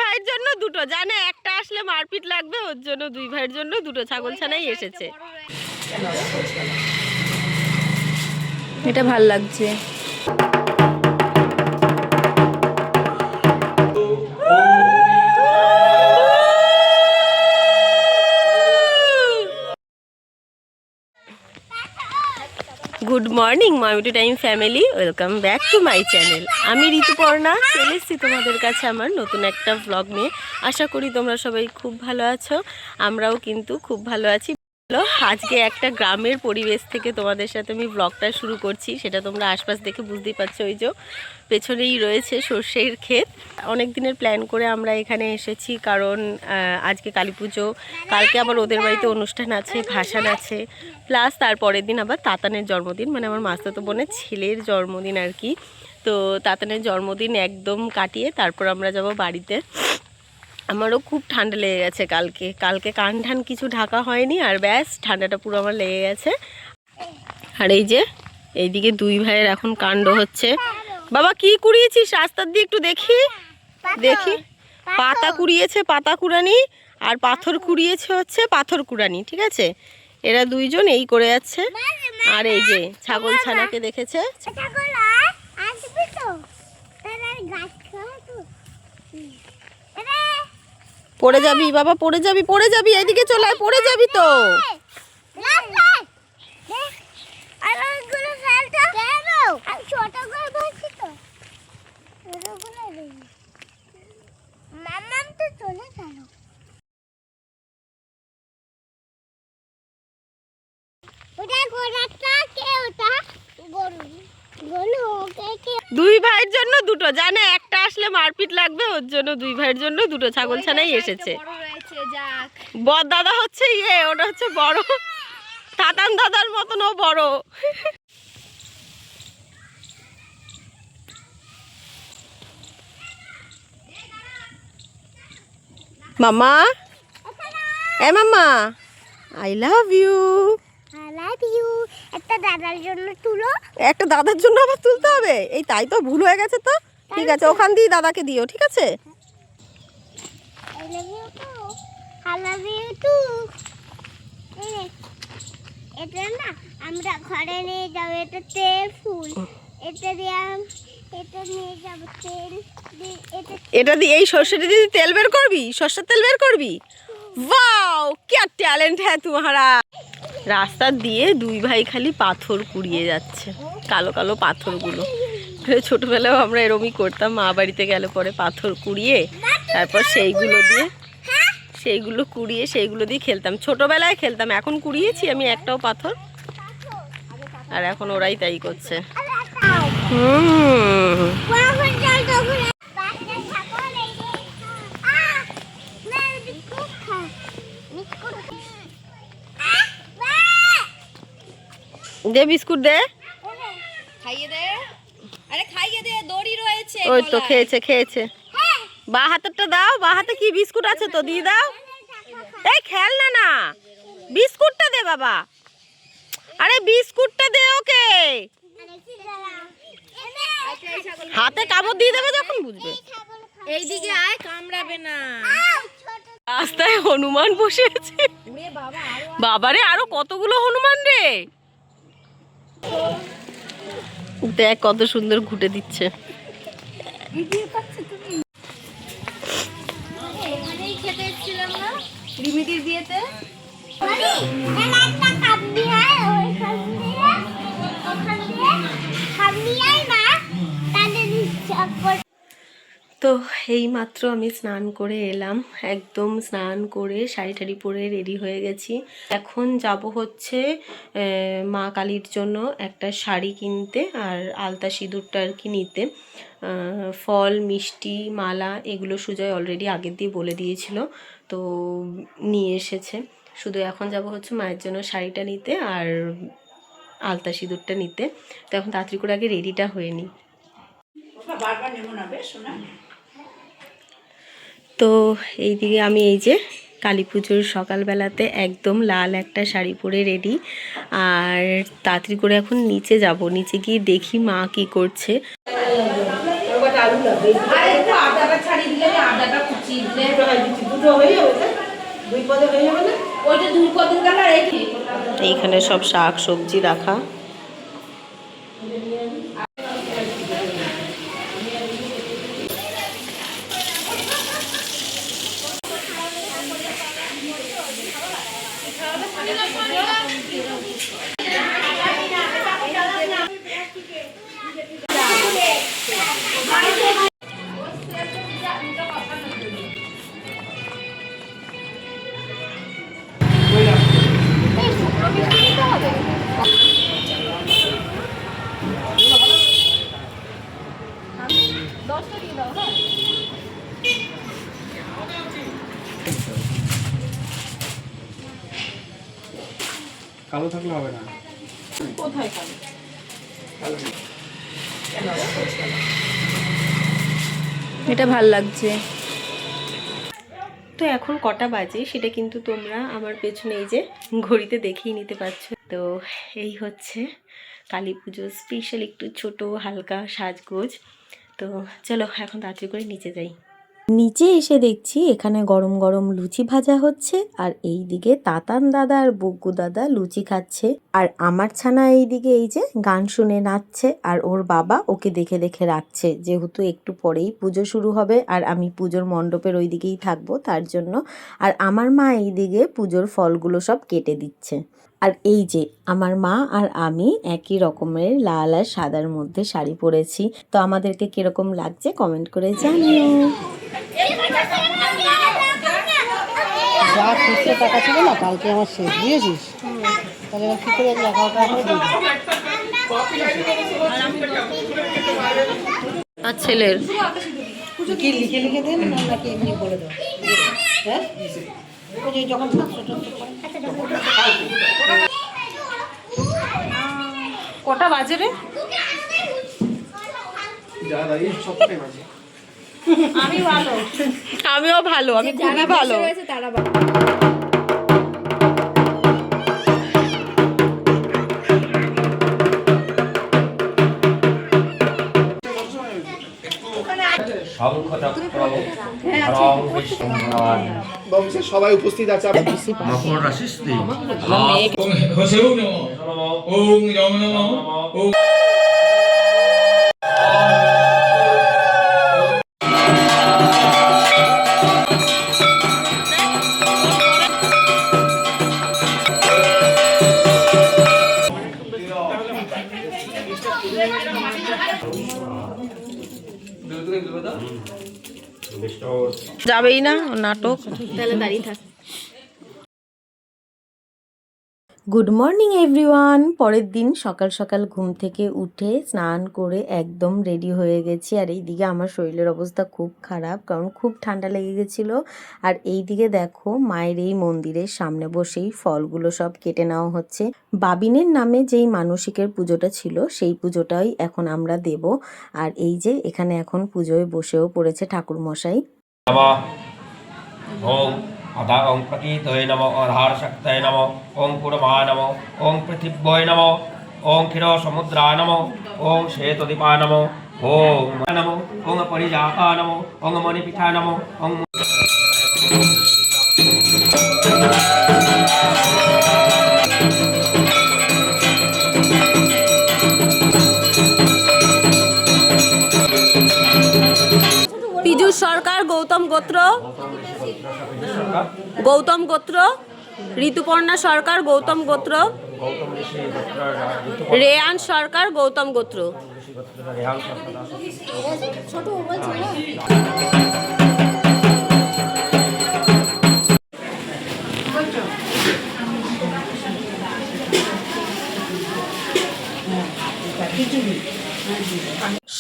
ভাইয়ের জন্য দুটো, জানে একটা আসলে মারপিট লাগবে, ওর জন্য দুই ভাইয়ের জন্য দুটো ছাগল ছানাই এসেছে। এটা ভাল লাগছে। Good morning mighty time family, welcome back to my channel. আমি ঋতুপর্ণা চলে এসেছি তোমাদের কাছে আমার নতুন একটা ব্লগ নিয়ে। আশা করি তোমরা সবাই খুব ভালো আছো, আমরাও কিন্তু খুব ভালো আছি। আজকে একটা গ্রামের পরিবেশ থেকে তোমাদের সাথে আমি ব্লগটা শুরু করছি। সেটা তোমরা আশপাশ দেখে বুঝতেই পারছো, ওই যে পেছনেই রয়েছে সর্ষের ক্ষেত। অনেক দিনের প্ল্যান করে আমরা এখানে এসেছি, কারণ আজকে কালী পুজো, কালকে আবার ওদের বাড়িতে অনুষ্ঠান আছে, ভাসান আছে, প্লাস তারপরের দিন আবার তাতানের জন্মদিন, মানে আমার মাস্তাতো বোনের ছেলের জন্মদিন আর কি। তো তাতানের জন্মদিন একদম কাটিয়ে তারপর আমরা যাব বাড়িতে। আমারও খুব ঠান্ডা লেগে গেছে কালকে কান ঠান কিছু ঢাকা হয়নি, আর ব্যাস ঠান্ডাটা পুরো আমার লেগে গেছে। আর এই যে এইদিকে দুই ভাইয়ের এখন কাণ্ড হচ্ছে। বাবা কি কুড়িয়েছিস রাস্তার দিয়ে একটু দেখি দেখি। পাতা কুড়িয়েছে পাতা কুড়ানি, আর পাথর কুড়িয়েছে হচ্ছে পাথর কুড়ানি, ঠিক আছে? এরা দুইজন এই করে যাচ্ছে। আর এই যে ছাগল ছানাকে দেখেছে। পড়ে যাবি বাবা, পড়ে যাবি, পড়ে যাবি, এদিকে চলে আয়, পড়ে যাবি তো। দুই ভাইয়ের জন্য দুটো, জানে একটা আসলে মারপিট লাগবে, ওর জন্য দুই ভাইয়ের জন্য দুটো ছাগল ছানাই এসেছে। বড় দাদা হচ্ছে ওটা হচ্ছে বড়, তাতান দাদার মতন ও বড়। মামা, এ মামা, আই লাভ ইউ। একটা দাদার জন্য তুলো, একটা দাদার জন্য আবার তুলতে হবে? এই তাই তো ভুল হয়ে গেছে তো। ঠিক আছে, ওখান দিয়ে দাদাকে দিও, ঠিক আছে? এটা না আমরা ঘরে নিয়ে যাবো, এটা তেল ফুল, এটা দিয়ে এটা নিয়ে যাবো তেল, এটা দিয়ে এই সর্ষেটা দিয়ে তেল বের করবি, সর্ষের তেল বের করবি। ওয়াও क्या ট্যালেন্ট है तुम्हारा। রাস্তা দিয়ে দুই ভাই খালি পাথর কুড়িয়ে যাচ্ছে, কালো কালো পাথরগুলো। ছোটবেলাও আমরা এরমই করতাম, মা বাড়িতে গেলে পরে পাথর কুড়িয়ে তারপর সেইগুলো কুড়িয়ে সেইগুলো দিয়ে খেলতাম। ছোটবেলায় খেলতাম, এখন কুড়িয়েছি আমি একটাও পাথর, আর এখন ওরাই তাই করছে। দে বিস্কুট দে, খাইয়ে দে, আরে খাইয়ে দে, দড়ি রয়েছে। ওই তো খেয়েছে। বা হাতেরটা দাও, বা হাতে কি বিস্কুট আছে তো দিয়ে দাও। এই খেলনা না, বিস্কুটটা দে বাবা, আরে বিস্কুটটা দে ওকে। হাতে কামড় দিয়ে দেবে যখন বুঝবে। এইদিকে আয়, কামড়াবে না। রাস্তায় হনুমান বসে আছে। বাবারে আরো কতগুলো হনুমান রে, দেখ কত সুন্দর ঘুটে দিচ্ছে। রিমিটির বিয়েতে তো এই মাত্র আমি স্নান করে এলাম, একদম স্নান করে শাড়ি টাড়ি পরে রেডি হয়ে গেছি। এখন যাব হচ্ছে মা কালীর জন্য একটা শাড়ি কিনতে, আর আলতা সিঁদুরটা আর কি নিতে। ফল মিষ্টি মালা এগুলো সুজয় অলরেডি আগের দিয়ে বলে দিয়েছিল, তো নিয়ে এসেছে। শুধু এখন যাব হচ্ছে মায়ের জন্য শাড়িটা নিতে আর আলতা সিঁদুরটা নিতে। তো এখন তাড়াতাড়ি করে আগে রেডিটা হয়ে নিই। তো এইদিকে আমি এই যে কালী পুজোর সকালবেলাতে একদম লাল একটা শাড়ি পরে রেডি, আর তাড়াতাড়ি করে এখন নিচে যাব, নিচে গিয়ে দেখি মা কি করছে। দুটো হয়ে যাবে, দুই পদে হয়ে যাবে না? ওইটা দুই কদিন গেল আর এই এইখানে সব শাক সবজি রাখা। কালো থাকলে হবে না। এটা ভাল লাগছে। তো এখন কটা বাজে সেটা কিন্তু তোমরা আমার পেছনে এই যে ঘড়িতে দেখেই নিতে পারছো। তো এই হচ্ছে কালী পুজোর স্পেশাল একটু ছোট হালকা সাজগোজ। তো চলো এখন তাড়াতাড়ি করে নিচে যাই। নিচে এসে দেখছি এখানে গরম গরম লুচি ভাজা হচ্ছে, আর এই দিকে তাতান দাদা আর বগ্গু দাদা লুচি খাচ্ছে, আর আমার ছানা এই দিকে এই যে গান শুনে নাচছে, আর ওর বাবা ওকে দেখে দেখে রাখছে, যেহেতু একটু পরেই পুজো শুরু হবে আর আমি পুজোর মণ্ডপের ওই দিকেই থাকবো তার জন্য। আর আমার মা এই দিকে পুজোর ফলগুলো সব কেটে দিচ্ছে। আর এই যে আমার মা আর আমি একই রকমের লাল আর সাদার মধ্যে শাড়ি পরেছি। তো আমাদেরকে কিরকম লাগছে কমেন্ট করে জানিও। যা খুচরো টাকা ছিল না কালকে আমার শেষ, বুঝেছিস? তাহলে এবার কি করে 11 টাকা করে দিবি? আর ছেলের কি লিখে লিখে দেন না নাকি এমনি বলে দাও? হ্যাঁ, ওই যে যখন 500 কটা বাজে রে? যা দাঁড়িয়ে সবটাই বাজে। আমিও ভালো, আমি খুবই ভালো। রয়েছে তারা ভালো। বংশের সবাই উপস্থিত আছে। মকর রাশিস্থিতি হসেও নমঃ ওম যম নমঃ ওম যাবেই না নাটক। তাহলে দাঁড়িয়ে থাক। Good morning everyone. পরের দিন সকাল সকাল ঘুম থেকে উঠে স্নান করে একদম রেডি হয়ে গেছি। আর এইদিকে আমার শরীরের অবস্থা খুব খারাপ, কারণ খুব ঠান্ডা লেগে গেছিলো। আর এইদিকে দেখো মায়ের এই মন্দিরের সামনে বসেই ফলগুলো সব কেটে নেওয়া হচ্ছে। বাবিনের নামে যেই মানসিকের পুজোটা ছিল সেই পুজোটাই এখন আমরা দেব। আর এই যে এখানে এখন পুজোয় বসেও পড়েছে ঠাকুর মশাই। ওম अदा ओं प्रतीतये नमः आधार शक्तये नमः ओं कुर्माय नमः ओं पृथिव्यै नमः ओं क्षीरो समुद्राय नमः ओं श्वेतदीपाय नमः ओं नमः ओं परिजाताय नमः ओं मणिपीठाय नमः ओं পীযূষ সরকার, গৌতম গোত্র, গৌতম গোত্র, ঋতুপর্ণা সরকার, গৌতম গোত্র, রেয়ান সরকার, গৌতম গোত্র।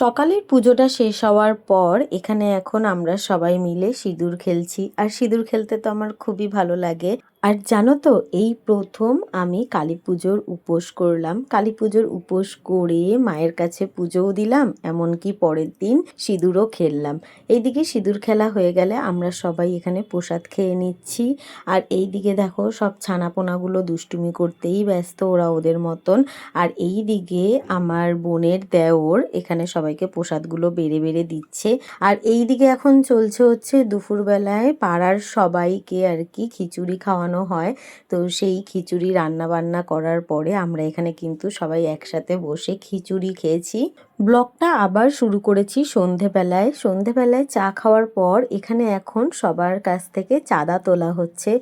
সকালের পুজোটা শেষ হওয়ার পর এখানে এখন আমরা সবাই মিলে সিঁদুর খেলছি। আর সিঁদুর খেলতে তো আমার খুবই ভালো লাগে। আর জানো তো এই প্রথম আমি কালী পুজোর উপোস করলাম। কালী পুজোর উপোস করে মায়ের কাছে পুজোও দিলাম, এমনকি পরের দিন সিঁদুরও খেললাম। এইদিকে সিঁদুর খেলা হয়ে গেলে আমরা সবাই এখানে প্রসাদ খেয়ে নিচ্ছি। আর এইদিকে দেখো সব ছানাপোনাগুলো দুষ্টুমি করতেই ব্যস্ত, ওরা ওদের মতন। আর এই দিকে আমার বোনের দেওর এখানে সবাইকে প্রসাদগুলো বেড়ে বেড়ে দিচ্ছে। আর এই দিকে এখন চলছে হচ্ছে দুপুরবেলায় পাড়ার সবাইকে আর কি খিচুড়ি খাওয়ানো হয়। তো সেই খিচুড়ি রান্না বান্না করার পরে আমরা এখানে কিন্তু সবাই একসাথে বসে খিচুড়ি খেয়েছি। ব্লগটা আবার শুরু করেছি সন্ধেবেলায়। সন্ধেবেলায় চা খাওয়ার পর এখানে এখন সবার কাছ থেকে চাঁদা তোলা হচ্ছে।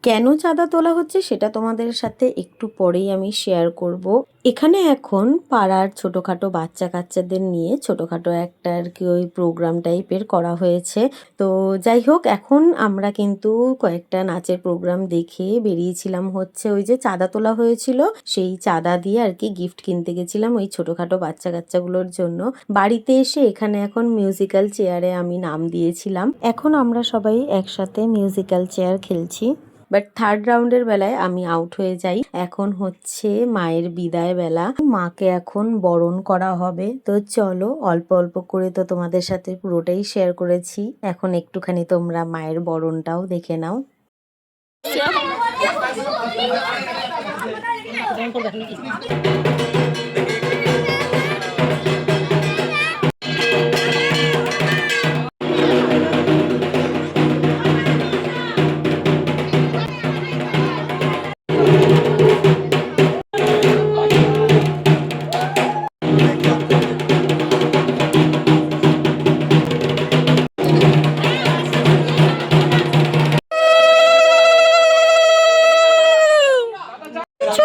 কেন চাঁদা তোলা হচ্ছে সেটা তোমাদের সাথে একটু পরেই আমি শেয়ার করব। এখানে এখন পাড়ার ছোটোখাটো বাচ্চা কাচ্চাদের নিয়ে ছোটোখাটো একটা আর কি ওই প্রোগ্রাম টাইপের করা হয়েছে। তো যাই হোক, এখন আমরা কিন্তু কয়েকটা নাচের প্রোগ্রাম দেখে বেরিয়েছিলাম হচ্ছে ওই যে চাঁদা তোলা হয়েছিল, সেই চাঁদা দিয়ে আর কি গিফট কিনতে গেছিলাম ওই ছোটোখাটো বাচ্চা কাচ্চাগুলোর জন্য। বাড়িতে এসে এখানে এখন মিউজিক্যাল চেয়ারে আমি নাম দিয়েছিলাম। এখন আমরা সবাই একসাথে মিউজিক্যাল চেয়ার খেলছি। বাট থার্ড রাউন্ডের বেলায় আমি আউট হয়ে যাই। এখন হচ্ছে মায়ের বিদায় বেলা, মাকে এখন বরণ করা হবে। তো চলো, অল্প অল্প করে তো তোমাদের সাথে পুরোটাই শেয়ার করেছি, এখন একটুখানি তোমরা মায়ের বরণটাও দেখে নাও।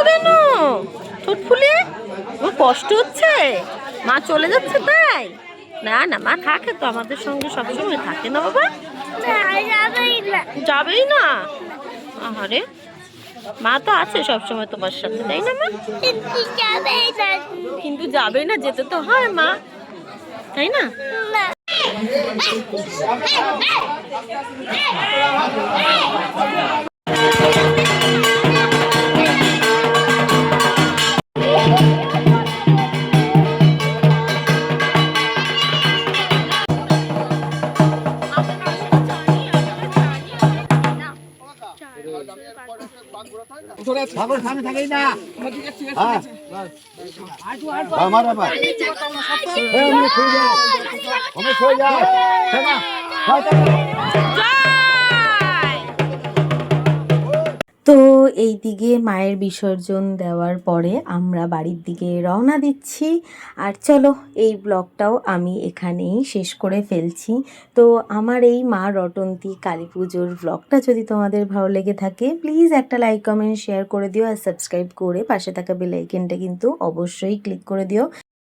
কেন ঠোঁট ফুলে ও কষ্ট হচ্ছে, মা চলে যাচ্ছে তাই? না না, মা থাকে তো আমাদের সঙ্গে, সবসময় থাকে না বাবা? যাবেই না? আরে মা তো আছে সবসময় তোমার সাথে, তাই না মা? কিন্তু যাবে না, যেতে তো হয় মা, তাই না? ঠাকুর সামনে থাকেই না। হ্যাঁ আমার বাবা আমি সই যাও। তো এই দিকে মায়ের বিসর্জন দেওয়ার পরে আমরা বাড়ির দিকে রওনা দিচ্ছি। আর চলো, এই ব্লগটাও আমি এখানেই শেষ করে ফেলছি। তো আমার এই মা রটন্তী কালী পুজোর ব্লগটা যদি তোমাদের ভালো লেগে থাকে, প্লিজ একটা লাইক কমেন্ট শেয়ার করে দিও। আর সাবস্ক্রাইব করে পাশে থাকা বেল আইকনটা কিন্তু অবশ্যই ক্লিক করে দিও।